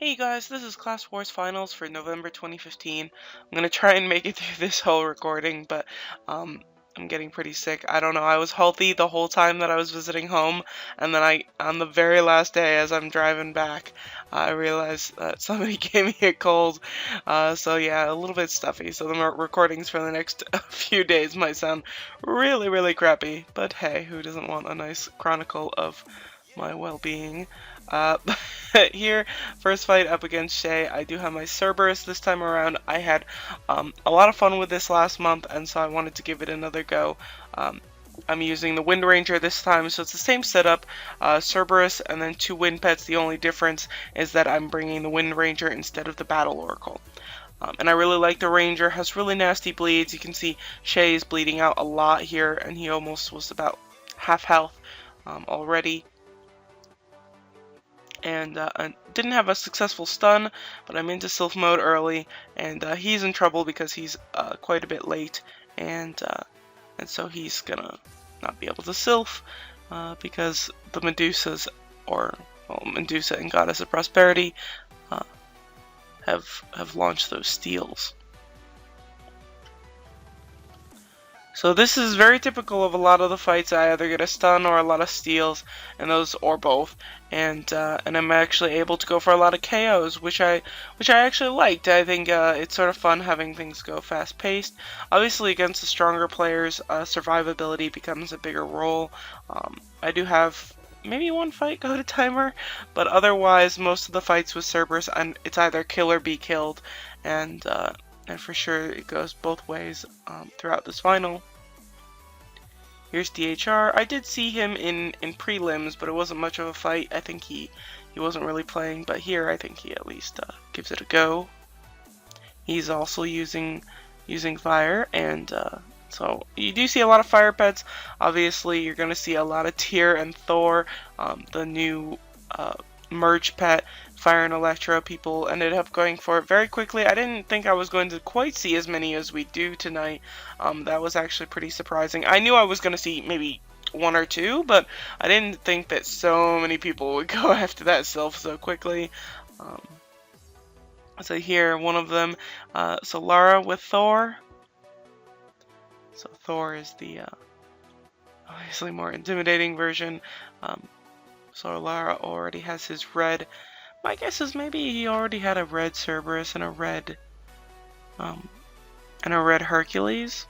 Hey guys, this is Class Wars Finals for November 2015. I'm gonna try and make it through this whole recording, but um, I'm getting pretty sick. I don't know, I was healthy the whole time that I was visiting home, and then on the very last day as I'm driving back, I realized that somebody gave me a cold. So yeah, a little bit stuffy, so the recordings for the next few days might sound really, really crappy, but hey, who doesn't want a nice chronicle of my well-being? Uh, here, first fight up against Shay, I do have my Cerberus this time around. I had a lot of fun with this last month, and so I wanted to give it another go. I'm using the Wind Ranger this time, so it's the same setup, Cerberus and then 2 Wind Pets. The only difference is that I'm bringing the Wind Ranger instead of the Battle Oracle. And I really like the Ranger, has really nasty bleeds. You can see Shay is bleeding out a lot here, and he almost was about half health already. And didn't have a successful stun, but I'm into Sylph mode early, and he's in trouble because he's quite a bit late, and so he's gonna not be able to Sylph because the Medusas, or well, Medusa and Goddess of Prosperity, have launched those steals. So this is very typical of a lot of the fights. I either get a stun or a lot of steals, and those or both, and I'm actually able to go for a lot of KOs, which I actually liked. I think it's sort of fun having things go fast paced. Obviously, against the stronger players, survivability becomes a bigger role. I do have maybe one fight go to timer, but otherwise most of the fights with Cerberus, and it's either kill or be killed, and for sure it goes both ways throughout this final. Here's DHR. I did see him in prelims, but it wasn't much of a fight. I think he wasn't really playing, but here I think he at least gives it a go. He's also using fire, and so you do see a lot of fire pets. Obviously, you're going to see a lot of Tyr and Thor, the new merge pet. Fire and Electro, people ended up going for it very quickly. I didn't think I was going to quite see as many as we do tonight. That was actually pretty surprising. I knew I was going to see maybe one or two, but I didn't think that so many people would go after that Sylph so quickly. So here, one of them, so Lara with Thor. So Thor is the obviously more intimidating version. So Lara already has his red. My guess is maybe he already had a red Cerberus and a red Hercules,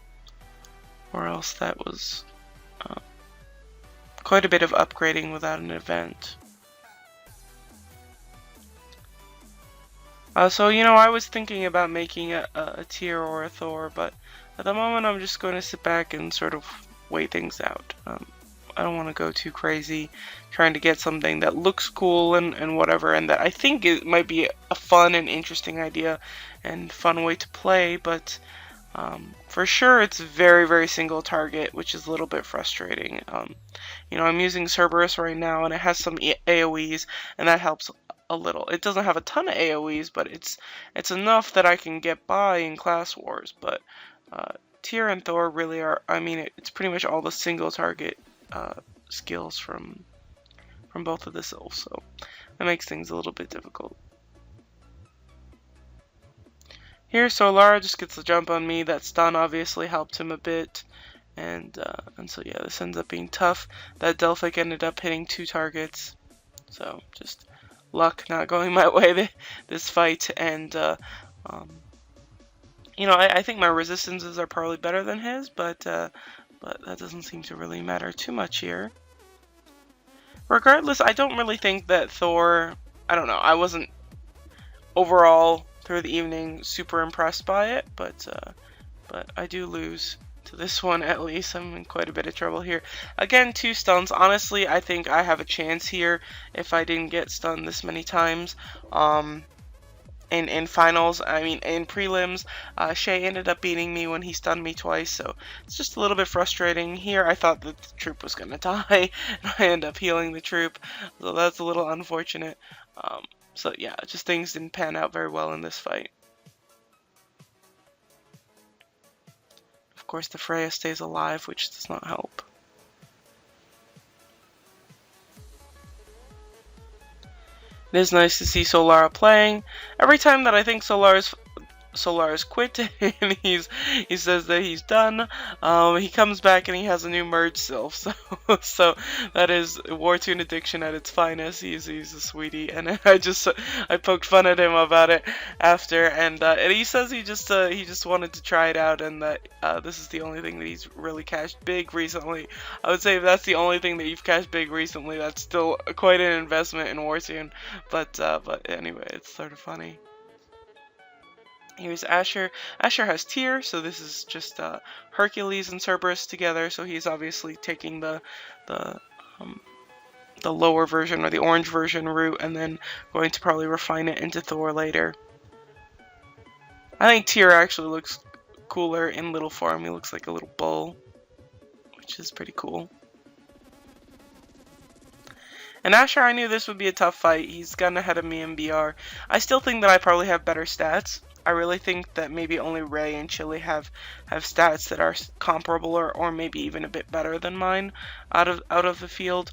or else that was quite a bit of upgrading without an event. So you know, I was thinking about making a Tyr or a Thor, but at the moment I'm just going to sit back and sort of wait things out. I don't want to go too crazy trying to get something that looks cool and whatever, and that I think it might be a fun and interesting idea and fun way to play, but for sure it's very, very single target, which is a little bit frustrating. You know, I'm using Cerberus right now, and it has some AoEs, and that helps a little. It doesn't have a ton of AoEs, but it's enough that I can get by in Class Wars, but Tyr and Thor really are, I mean, it's pretty much all the single target skills from both of the Sylphs, so that makes things a little bit difficult. Here, so Lara just gets the jump on me. That stun obviously helped him a bit, and so yeah, this ends up being tough. That Delphic ended up hitting 2 targets, so just luck not going my way this fight, and you know, I think my resistances are probably better than his, but that doesn't seem to really matter too much here. Regardless, I don't really think that Thor, I don't know, I wasn't overall through the evening super impressed by it, but I do lose to this one at least. I'm in quite a bit of trouble here. Again, 2 stuns. Honestly, I think I have a chance here if I didn't get stunned this many times. In finals, I mean in prelims, Shay ended up beating me when he stunned me twice, so it's just a little bit frustrating. Here I thought that the troop was gonna die, and I end up healing the troop, so that's a little unfortunate. So yeah, just things didn't pan out very well in this fight. Of course, the Freya stays alive, which does not help. It is nice to see Solara playing. Every time that I think Solaris quit and he says that he's done. He comes back and he has a new merge self. So that is Wartune addiction at its finest. He's a sweetie, and I poked fun at him about it after, and he says he just wanted to try it out, and that this is the only thing that he's really cashed big recently. I would say if that's the only thing that you've cashed big recently, that's still quite an investment in Wartune. But anyway, it's sort of funny. Here's Asher. Asher has Tyr, so this is just Hercules and Cerberus together. So he's obviously taking the the lower version or the orange version route, and then going to probably refine it into Thor later. I think Tyr actually looks cooler in little form. He looks like a little bull, which is pretty cool. And Asher, I knew this would be a tough fight. He's gotten ahead of me in BR. I still think that I probably have better stats. I really think that maybe only Ray and Chili have stats that are comparable or maybe even a bit better than mine out of the field.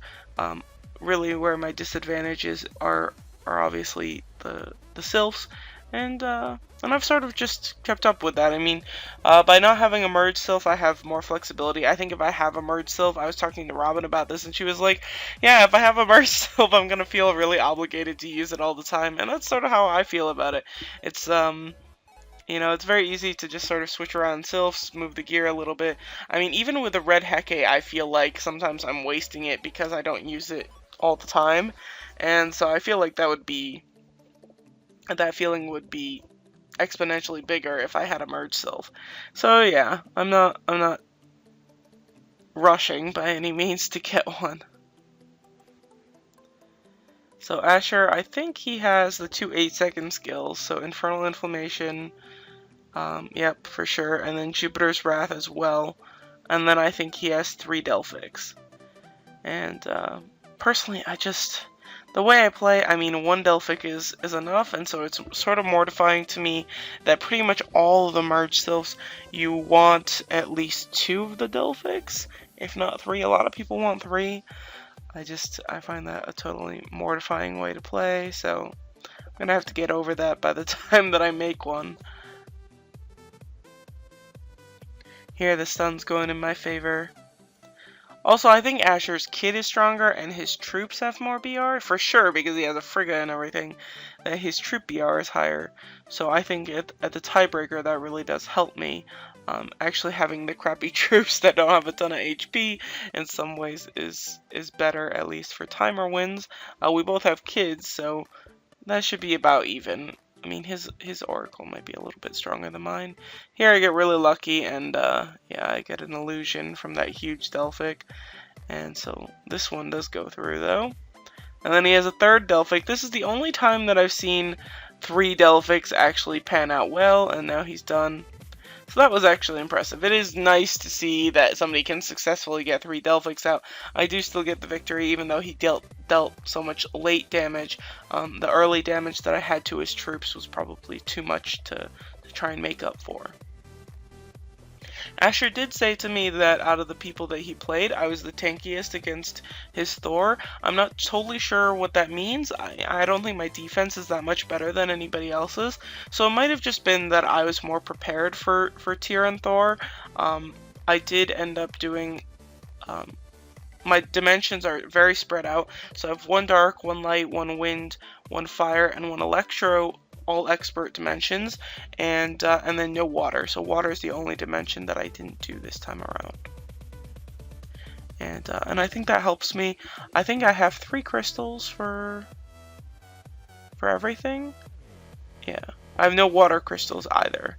Really, where my disadvantages are obviously the sylphs, and I've sort of just kept up with that. I mean, by not having a merge sylph, I have more flexibility. I think if I have a merge sylph, I was talking to Robin about this, and she was like, yeah, if I have a merge sylph, I'm gonna feel really obligated to use it all the time, and that's sort of how I feel about it. It's you know, it's very easy to just sort of switch around sylphs, move the gear a little bit. I mean, even with the red Heke, I feel like sometimes I'm wasting it because I don't use it all the time, and so I feel like that feeling would be exponentially bigger if I had a merge sylph. So yeah, I'm not rushing by any means to get one. So Asher, I think he has the 2 8-second skills, so Infernal Inflammation, yep, for sure, and then Jupiter's Wrath as well, and then I think he has 3 Delphics. And personally, the way I play, I mean, 1 Delphic is enough, and so it's sort of mortifying to me that pretty much all of the merge sylphs, you want at least 2 of the Delphics, if not 3. A lot of people want 3. I find that a totally mortifying way to play, so I'm gonna have to get over that by the time that I make one. Here, the stun's going in my favor. Also, I think Asher's kit is stronger and his troops have more BR, for sure, because he has a Frigga and everything, that his troop BR is higher. So I think at the tiebreaker, that really does help me. Actually having the crappy troops that don't have a ton of HP in some ways is better, at least for timer wins. We both have kids, so that should be about even. I mean, his Oracle might be a little bit stronger than mine. Here I get really lucky, and yeah, I get an illusion from that huge Delphic. And so this one does go through, though. And then he has a 3rd Delphic. This is the only time that I've seen 3 Delphics actually pan out well, and now he's done. So that was actually impressive. It is nice to see that somebody can successfully get 3 Delphics out. I do still get the victory, even though he dealt so much late damage. The early damage that I had to his troops was probably too much to try and make up for. Asher did say to me that out of the people that he played, I was the tankiest against his Thor. I'm not totally sure what that means. I don't think my defense is that much better than anybody else's. So it might have just been that I was more prepared for Tyr and Thor. I did end up doing... my dimensions are very spread out. So I have 1 dark, 1 light, 1 wind, 1 fire, and 1 electro. All expert dimensions, and then no water. So water is the only dimension that I didn't do this time around. And I think that helps me. I think I have 3 crystals for everything. Yeah, I have no water crystals either.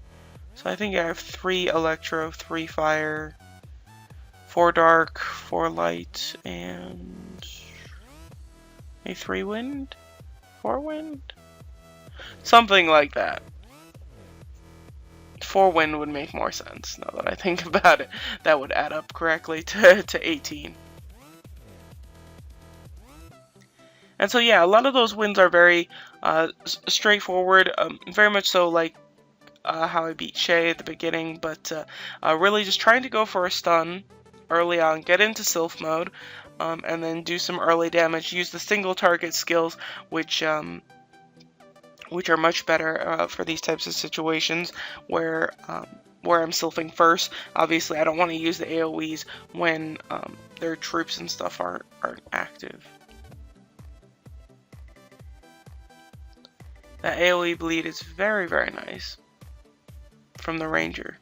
So I think I have 3 electro, 3 fire, 4 dark, 4 light, and a 3 wind, 4 wind. Something like that. 4 wind would make more sense now that I think about it. That would add up correctly to 18. And so yeah, a lot of those wins are very straightforward, very much so like how I beat Shay at the beginning, but really just trying to go for a stun early on, get into sylph mode, and then do some early damage. Use the single target skills, which are much better for these types of situations where I'm sylphing first. Obviously, I don't want to use the AoEs when their troops and stuff aren't active. That AoE bleed is very, very nice from the ranger.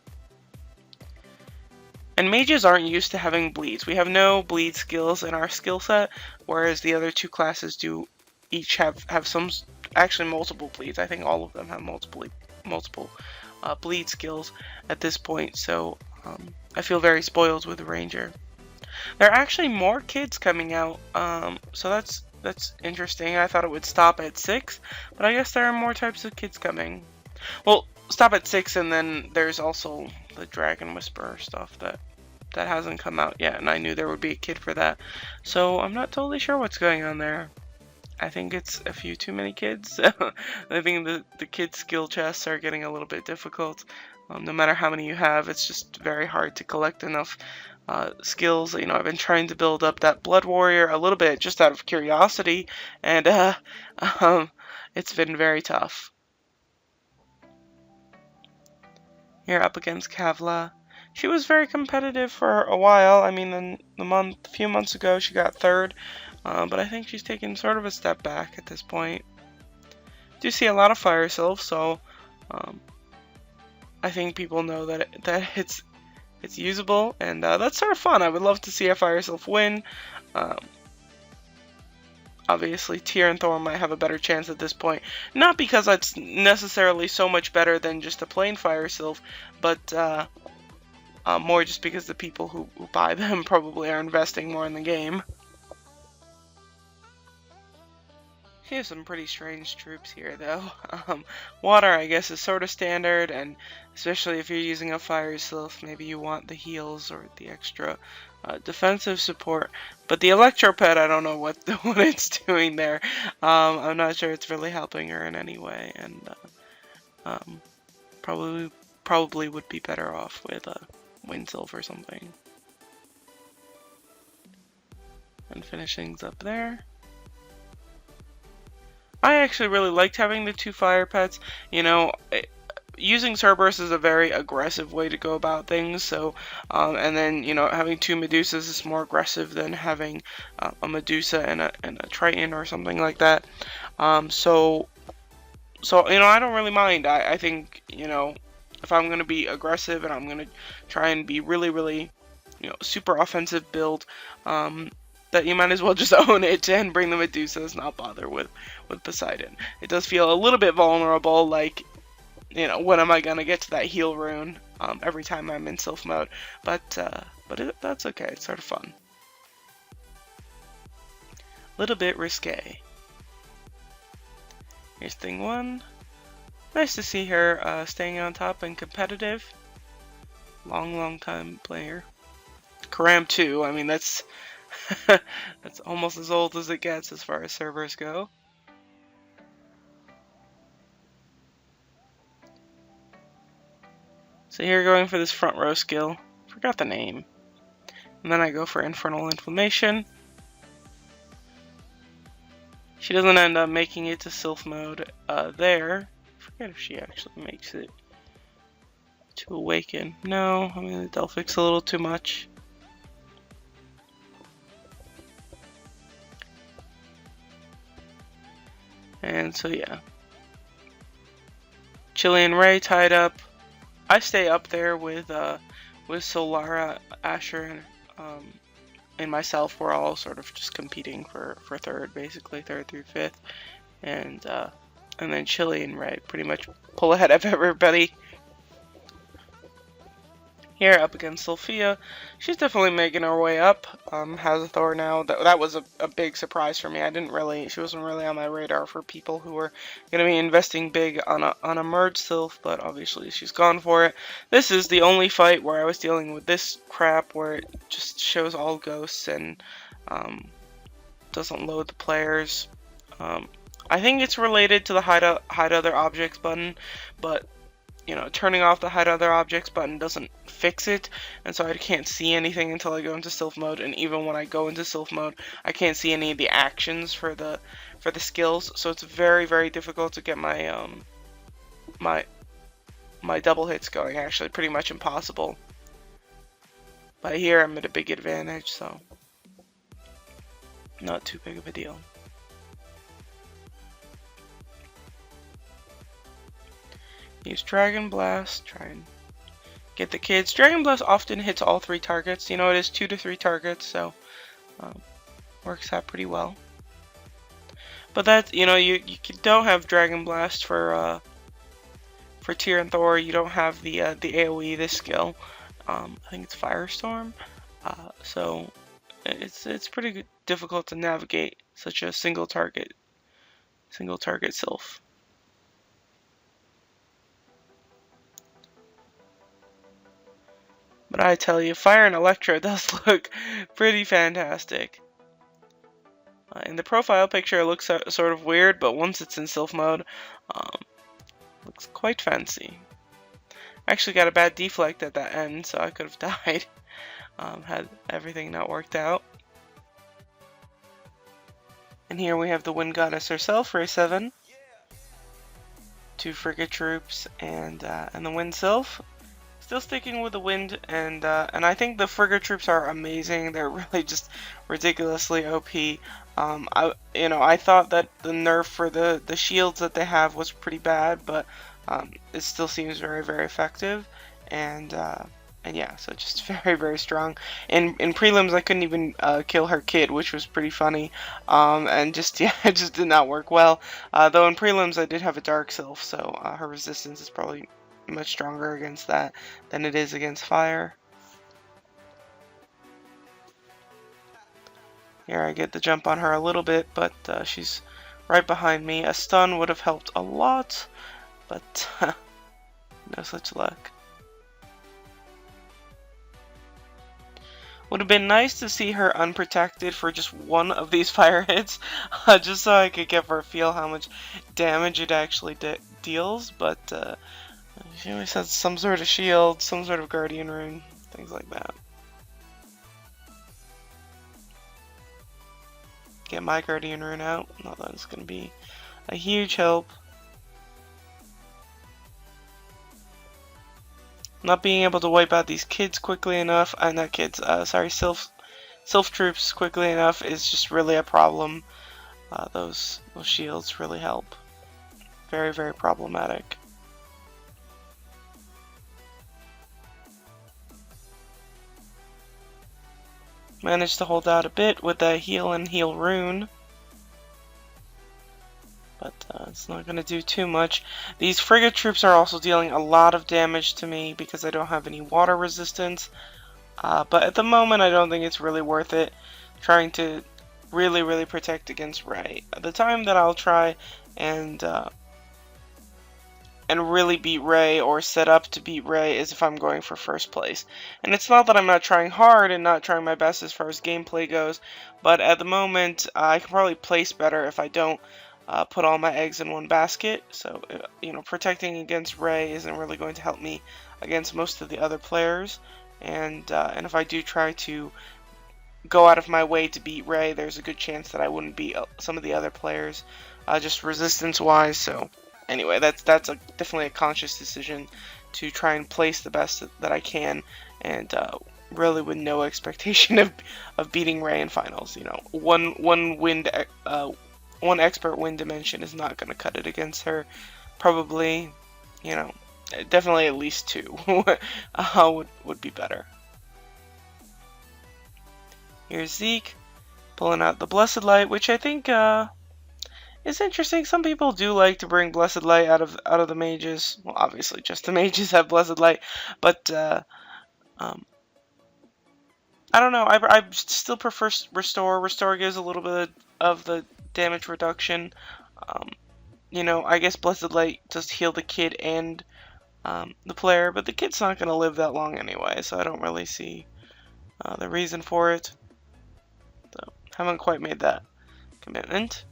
And mages aren't used to having bleeds. We have no bleed skills in our skill set, whereas the other two classes do each have some, actually multiple bleeds. I think all of them have multiple bleed skills at this point, so I feel very spoiled with the ranger. There are actually more kids coming out, so that's interesting. I thought it would stop at 6, but I guess there are more types of kids coming. Well, stop at 6, and then there's also the Dragon Whisperer stuff that hasn't come out yet, and I knew there would be a kid for that. So I'm not totally sure what's going on there. I think it's a few too many kids. I think the kids' skill chests are getting a little bit difficult. No matter how many you have, it's just very hard to collect enough skills. You know, I've been trying to build up that Blood Warrior a little bit just out of curiosity, and it's been very tough. Here up against Kevlar. She was very competitive for a while. I mean, a few months ago she got 3rd, but I think she's taken sort of a step back at this point. Do see a lot of Fire Sylph, so I think people know that it's usable, and that's sort of fun. I would love to see a Fire Sylph win. Obviously, Tyr and Thor might have a better chance at this point. Not because it's necessarily so much better than just a plain Fire Sylph, but more just because the people who buy them probably are investing more in the game. He has some pretty strange troops here, though. Water, I guess, is sort of standard, and especially if you're using a Fire Sylph, maybe you want the heals or the extra defensive support. But the Electropet, I don't know what it's doing there. I'm not sure it's really helping her in any way, and probably would be better off with Wind Sylph or something. And finish things up there. I actually really liked having the 2 fire pets. You know, using Cerberus is a very aggressive way to go about things. So, and then, you know, having 2 Medusas is more aggressive than having a Medusa and a Triton or something like that. So you know, I don't really mind. I think, you know, if I'm going to be aggressive and I'm going to try and be really, really, you know, super offensive build, that you might as well just own it and bring the Medusas, not bother with Poseidon. It does feel a little bit vulnerable, like, you know, when am I going to get to that heal rune every time I'm in Sylph mode, but that's okay, it's sort of fun. Little bit risque. Here's thing 1. Nice to see her staying on top and competitive. Long time player. Karam 2, I mean, that's that's almost as old as it gets as far as servers go. So here going for this front row skill. Forgot the name. And then I go for Infernal Inflammation. She doesn't end up making it to Sylph mode there. I forget if she actually makes it to Awaken. No, I mean, the Delphic's a little too much. And so yeah. Chilean Ray tied up. I stay up there with Solara, Asher, and myself. We're all sort of just competing for 3rd, basically 3rd through 5th, and then Chilean Ray pretty much pull ahead of everybody. Here up against Sophia, she's definitely making her way up. Has a Thor now. That was a big surprise for me. She wasn't really on my radar for people who were going to be investing big on a merge Sylph, but obviously she's gone for it. This is the only fight where I was dealing with this crap where it just shows all ghosts and doesn't load the players. I think it's related to the hide other objects button, but you know, turning off the hide other objects button doesn't fix it, and so I can't see anything until I go into stealth mode. And even when I go into stealth mode, I can't see any of the actions for the skills. So it's very difficult to get my my double hits going. Actually, pretty much impossible. But here I'm at a big advantage, so not too big of a deal. Use Dragon Blast, try and get the kids. Dragon Blast often hits all 3 targets. You know, it is 2 to 3 targets, so works out pretty well. But that, you know, you don't have Dragon Blast for Tyr and Thor. You don't have the AoE, this skill. I think it's Firestorm. So it's pretty difficult to navigate such a single target sylph. But I tell you, Fire and Electro does look pretty fantastic. In the profile picture, it looks sort of weird, but once it's in Sylph mode, looks quite fancy. I actually got a bad deflect at that end, so I could have died had everything not worked out. And here we have the Wind Goddess herself, Ray 7, 2 Frigate Troops, and the Wind Sylph. Still sticking with the wind, and I think the Frigate Troops are amazing. They're really just ridiculously OP. I thought that the nerf for the shields that they have was pretty bad, but it still seems very effective, and yeah, so just very strong. In prelims, I couldn't even kill her kid, which was pretty funny, and just yeah, it just did not work well. Though in prelims, I did have a Dark Sylph, so her resistance is probably much stronger against that than it is against fire. Here I get the jump on her a little bit, but she's right behind me. A stun would have helped a lot, but no such luck. Would have been nice to see her unprotected for just one of these fire hits, just so I could get for a feel how much damage it actually deals, but she always has some sort of shield, some sort of guardian rune, things like that. Get my guardian rune out. No, that is going to be a huge help. Not being able to wipe out these kids quickly enough, not kids, sorry, Sylph troops quickly enough is just really a problem. Those shields really help. Very problematic. Managed to hold out a bit with a heal and heal rune, but it's not going to do too much. These frigate troops are also dealing a lot of damage to me because I don't have any water resistance, but at the moment I don't think it's really worth it trying to really protect against Ray. The time that I'll try and really beat Ray or set up to beat Ray is if I'm going for first place. And it's not that I'm not trying hard and not trying my best as far as gameplay goes, but at the moment I can probably place better if I don't put all my eggs in one basket. So you know, protecting against Ray isn't really going to help me against most of the other players. And if I do try to go out of my way to beat Ray, there's a good chance that I wouldn't beat some of the other players, just resistance wise. So anyway, that's definitely a conscious decision to try and place the best that I can, and really with no expectation of beating Ray in finals. You know, one expert wind dimension is not going to cut it against her. Probably, you know, definitely at least 2 would be better. Here's Zeke pulling out the Blessed Light, which I think it's interesting. Some people do like to bring Blessed Light out of the mages. Well, obviously, just the mages have Blessed Light, but I don't know. I still prefer Restore. Restore gives a little bit of the damage reduction. You know, I guess Blessed Light does heal the kid and the player, but the kid's not going to live that long anyway, so I don't really see the reason for it. So, haven't quite made that commitment.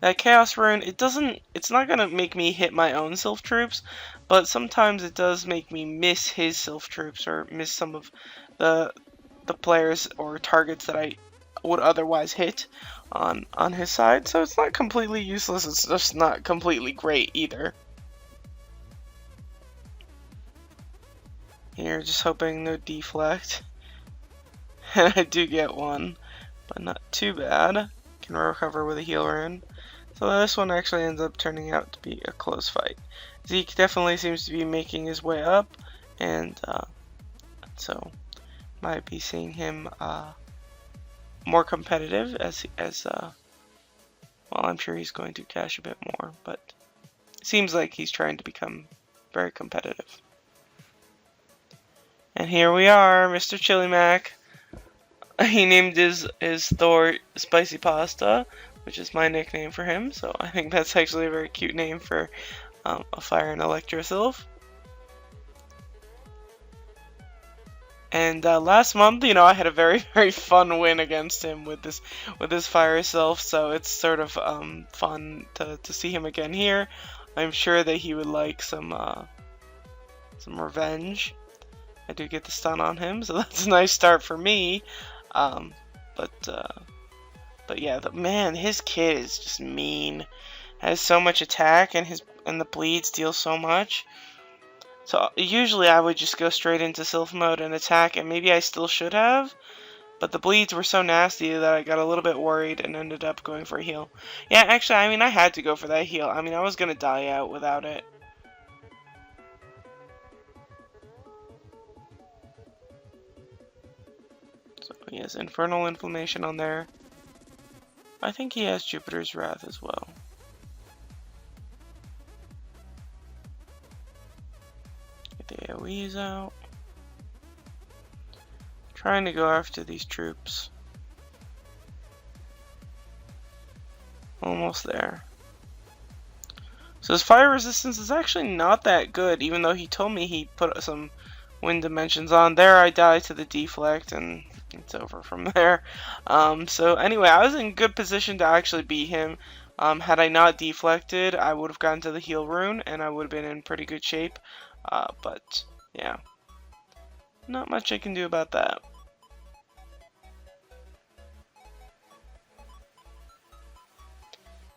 that Chaos Rune, it's not gonna make me hit my own Sylph troops, but sometimes it does make me miss his Sylph troops or miss some of the players or targets that I would otherwise hit on his side. So it's not completely useless. It's just not completely great either. Here, just hoping no deflect. And I do get one, but not too bad. Can recover with a heal rune. So this one actually ends up turning out to be a close fight. Zeke definitely seems to be making his way up, and so might be seeing him more competitive as well. I'm sure he's going to cash a bit more, but it seems like he's trying to become very competitive. And here we are, Mr. Chili Mac. He named his Thor Spicy Pasta, which is my nickname for him, so I think that's actually a very cute name for a Fire and Electro Sylph. And last month, I had a very, very fun win against him with this Fire Sylph, so it's sort of fun to see him again here. I'm sure that he would like some revenge. I do get the stun on him, so that's a nice start for me. But yeah, man, his kid is just mean. Has so much attack, and the bleeds deal so much. So usually I would just go straight into Sylph mode and attack, and maybe I still should have. But the bleeds were so nasty that I got a little bit worried and ended up going for a heal. Yeah, actually, I had to go for that heal. I was gonna die out without it. So he has Infernal Inflammation on there. I think he has Jupiter's Wrath as well. Get the AoEs out. Trying to go after these troops. Almost there. So his fire resistance is actually not that good, even though he told me he put some wind dimensions on. There I die to the deflect, and it's over from there. So anyway, I was in good position to actually beat him. Had I not deflected, I would have gotten to the heal rune, and I would have been in pretty good shape. But yeah, not much I can do about that.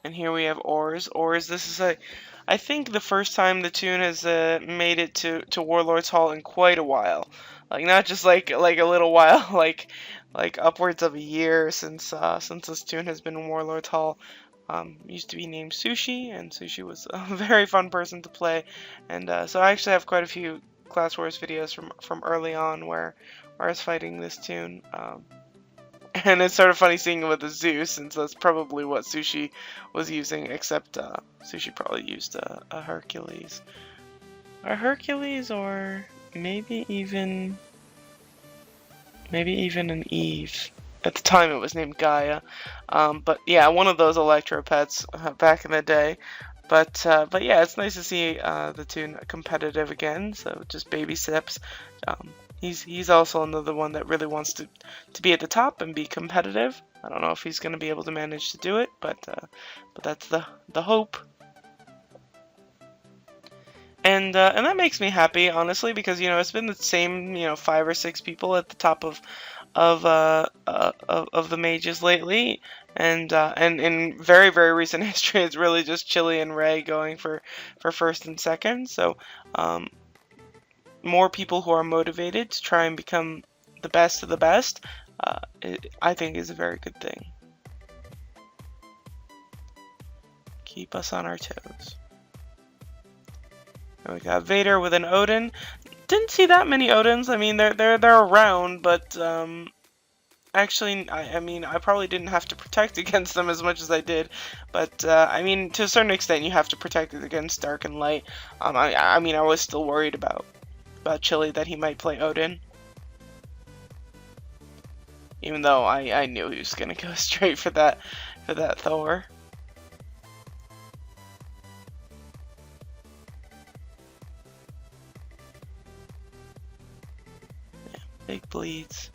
And here we have Ors. Ors, this is I think the first time the tune has made it to Warlord's Hall in quite a while. Like not just like a little while, like upwards of a year since this tune has been in Warlord's Hall. Used to be named Sushi, and Sushi was a very fun person to play. And so I actually have quite a few Class Wars videos from early on where I was fighting this tune. And it's sort of funny seeing it with a Zeus, since that's probably what Sushi was using, except Sushi probably used a Hercules. A Hercules, or maybe even an Eve. At the time it was named Gaia. But yeah, one of those Electro pets back in the day. But yeah, it's nice to see the tune competitive again, so just baby steps. He's also another one that really wants to be at the top and be competitive. I don't know if he's going to be able to manage to do it, but that's the hope. And that makes me happy, honestly, because it's been the same 5 or 6 people at the top of the mages lately, and in very, very recent history, it's really just Chili and Ray going for first and second. So more people who are motivated to try and become the best of the best, I think is a very good thing. Keep us on our toes. And we got Vader with an Odin. Didn't see that many Odins. They're around, but actually, I probably didn't have to protect against them as much as I did. But to a certain extent, you have to protect it against dark and light. I was still worried about Chili that he might play Odin, even though I knew he was gonna go straight for that Thor. Yeah, big bleeds.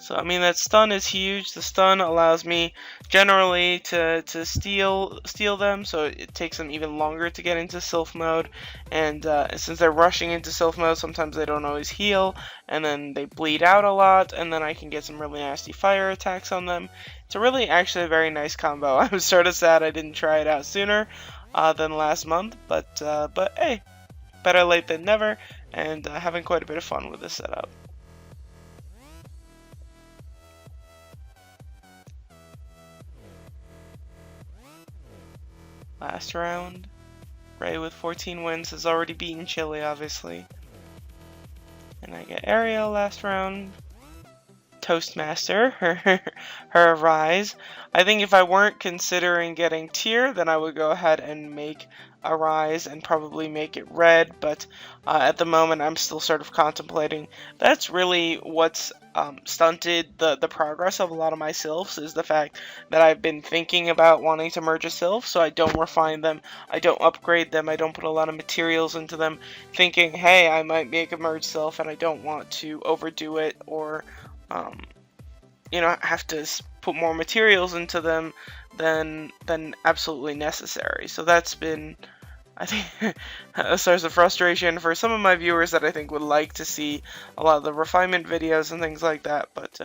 So I mean that stun is huge. The stun allows me generally to steal them, so it takes them even longer to get into Sylph mode. And since they're rushing into Sylph mode, sometimes they don't always heal, and then they bleed out a lot, and then I can get some really nasty fire attacks on them. It's a really actually a very nice combo. I was sort of sad I didn't try it out sooner than last month, but hey, better late than never, and having quite a bit of fun with this setup. Last round, Ray with 14 wins has already beaten Chili, obviously. And I get Ariel last round. Toastmaster, her Rise. I think if I weren't considering getting Tier, then I would go ahead and make a Rise and probably make it red, but at the moment I'm still sort of contemplating. That's really what's stunted the progress of a lot of my Sylphs, is the fact that I've been thinking about wanting to merge a Sylph, so I don't refine them, I don't upgrade them, I don't put a lot of materials into them, thinking, hey, I might make a merge Sylph and I don't want to overdo it or you know, have to put more materials into them than absolutely necessary. So that's been, I think, a source of frustration for some of my viewers that I think would like to see a lot of the refinement videos and things like that. But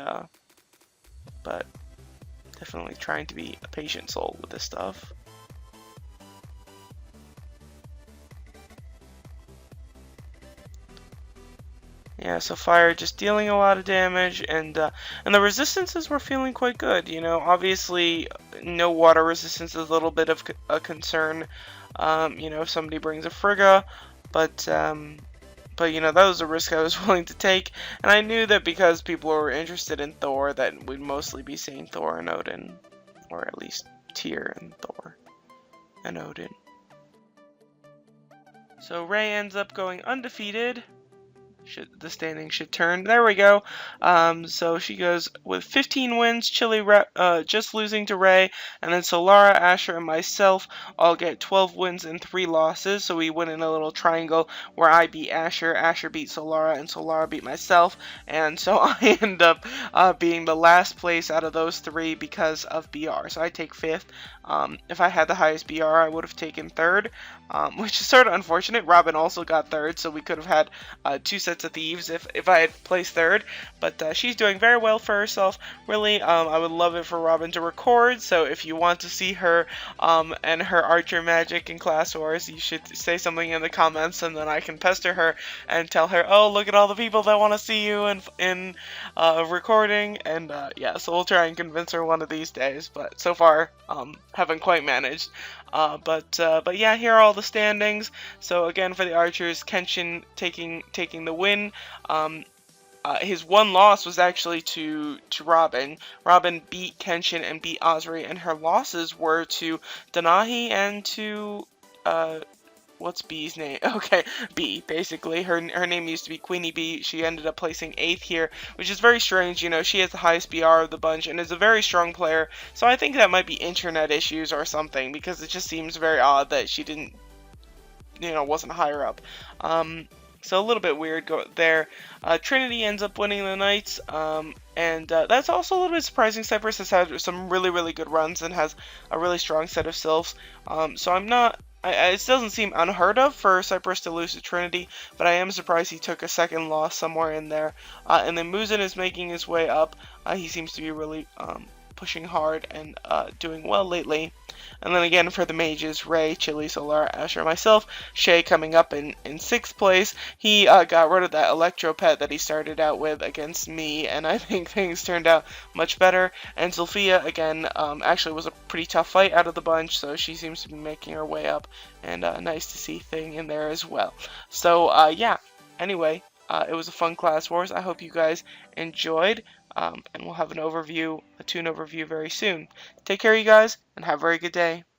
definitely trying to be a patient soul with this stuff. Yeah, so fire just dealing a lot of damage, and the resistances were feeling quite good. You know, obviously no water resistance is a little bit of a concern. You know, if somebody brings a Frigga, but you know, that was a risk I was willing to take, and I knew that because people were interested in Thor, that we'd mostly be seeing Thor and Odin, or at least Tyr and Thor and Odin. So Ray ends up going undefeated. The standing should turn. There we go. So she goes with 15 wins, Chili just losing to Ray, and then Solara, Asher, and myself all get 12 wins and 3 losses. So we win in a little triangle where I beat Asher, Asher beat Solara, and Solara beat myself. And so I end up being the last place out of those 3 because of BR. So I take 5th. If I had the highest BR, I would have taken 3rd, which is sort of unfortunate. Robin also got 3rd, so we could have had 2 sets of thieves if I had placed 3rd, but she's doing very well for herself. Really, I would love it for Robin to record, so if you want to see her and her archer magic in Class Wars, you should say something in the comments, and then I can pester her and tell her, oh, look at all the people that want to see you in recording, and yeah, so we'll try and convince her one of these days, but so far, haven't quite managed. But yeah, here are all the standings. So again, for the archers, Kenshin taking the win. His one loss was actually to Robin. Robin beat Kenshin and beat Osri, and her losses were to Danahi and to what's B's name? Okay, B, basically. Her name used to be Queenie B. She ended up placing 8th here, which is very strange. You know, she has the highest BR of the bunch and is a very strong player. So I think that might be internet issues or something, because it just seems very odd that she didn't, you know, wasn't higher up. So a little bit weird there. Trinity ends up winning the Knights, and that's also a little bit surprising. Cypress has had some really good runs and has a really strong set of Sylphs. So I'm not... it doesn't seem unheard of for Cypress to lose to Trinity, but I am surprised he took a second loss somewhere in there. And then Muzin is making his way up. He seems to be really pushing hard and doing well lately. And then again for the mages, Ray, Chili, Solar, Asher, myself, Shay coming up in 6th place. He got rid of that Electro Pet that he started out with against me, and I think things turned out much better. And Sophia, again, actually was a pretty tough fight out of the bunch, so she seems to be making her way up, and nice to see Thing in there as well. So, yeah, anyway, it was a fun Class Wars. I hope you guys enjoyed. And we'll have an overview, a Toon overview very soon. Take care, you guys, and have a very good day.